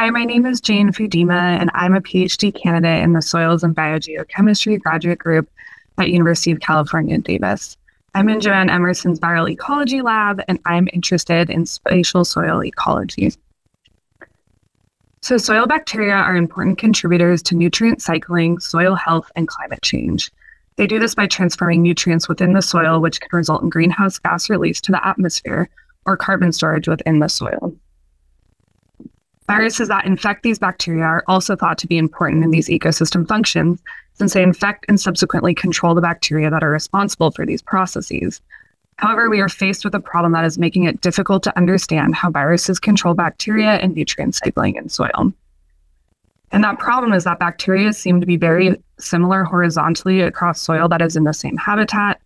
Hi, my name is Jane Fudyma, and I'm a PhD candidate in the Soils and Biogeochemistry graduate group at University of California, Davis. I'm in Joanne Emerson's viral ecology lab, and I'm interested in spatial soil ecology. So soil bacteria are important contributors to nutrient cycling, soil health, and climate change. They do this by transferring nutrients within the soil, which can result in greenhouse gas release to the atmosphere or carbon storage within the soil. Viruses that infect these bacteria are also thought to be important in these ecosystem functions, since they infect and subsequently control the bacteria that are responsible for these processes. However, we are faced with a problem that is making it difficult to understand how viruses control bacteria and nutrient cycling in soil. And that problem is that bacteria seem to be very similar horizontally across soil that is in the same habitat,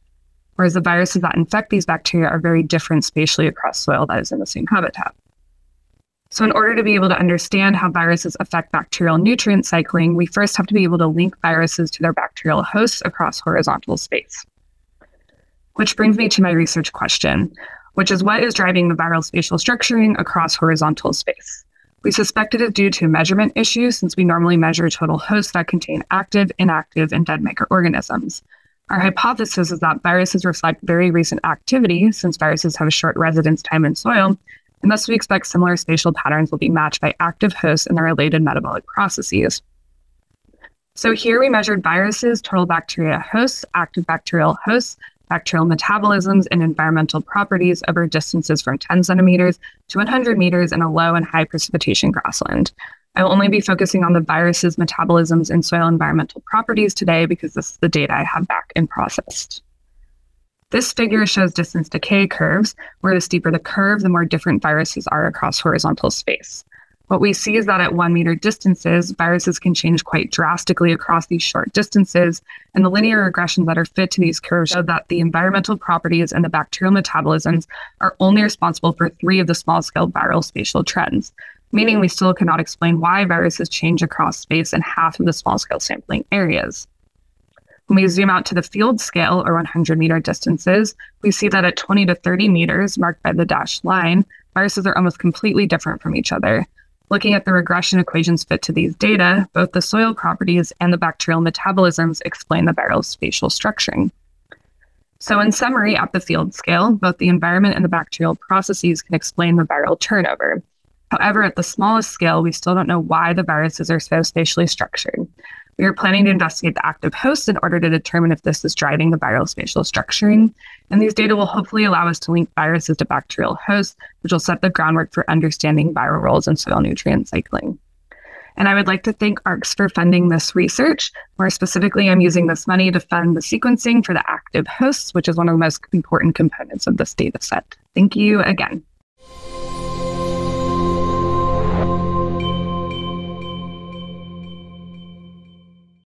whereas the viruses that infect these bacteria are very different spatially across soil that is in the same habitat. So in order to be able to understand how viruses affect bacterial nutrient cycling, we first have to be able to link viruses to their bacterial hosts across horizontal space. Which brings me to my research question, which is what is driving the viral spatial structuring across horizontal space? We suspect it is due to measurement issues, since we normally measure total hosts that contain active, inactive, and dead microorganisms. Our hypothesis is that viruses reflect very recent activity, since viruses have a short residence time in soil, and thus we expect similar spatial patterns will be matched by active hosts and their related metabolic processes. So here we measured viruses, total bacteria hosts, active bacterial hosts, bacterial metabolisms, and environmental properties over distances from 10 centimeters to 100 meters in a low and high precipitation grassland. I will only be focusing on the viruses, metabolisms, and soil environmental properties today because this is the data I have back and processed. This figure shows distance decay curves, where the steeper the curve, the more different viruses are across horizontal space. What we see is that at 1 meter distances, viruses can change quite drastically across these short distances, and the linear regressions that are fit to these curves show that the environmental properties and the bacterial metabolisms are only responsible for 3 of the small-scale viral spatial trends, meaning we still cannot explain why viruses change across space in half of the small-scale sampling areas. When we zoom out to the field scale, or 100-meter distances, we see that at 20 to 30 meters, marked by the dashed line, viruses are almost completely different from each other. Looking at the regression equations fit to these data, both the soil properties and the bacterial metabolisms explain the viral spatial structuring. So in summary, at the field scale, both the environment and the bacterial processes can explain the viral turnover. However, at the smallest scale, we still don't know why the viruses are so spatially structured. We are planning to investigate the active hosts in order to determine if this is driving the viral spatial structuring, and these data will hopefully allow us to link viruses to bacterial hosts, which will set the groundwork for understanding viral roles in soil nutrient cycling. And I would like to thank ARCS for funding this research. More specifically, I'm using this money to fund the sequencing for the active hosts, which is one of the most important components of this data set. Thank you again.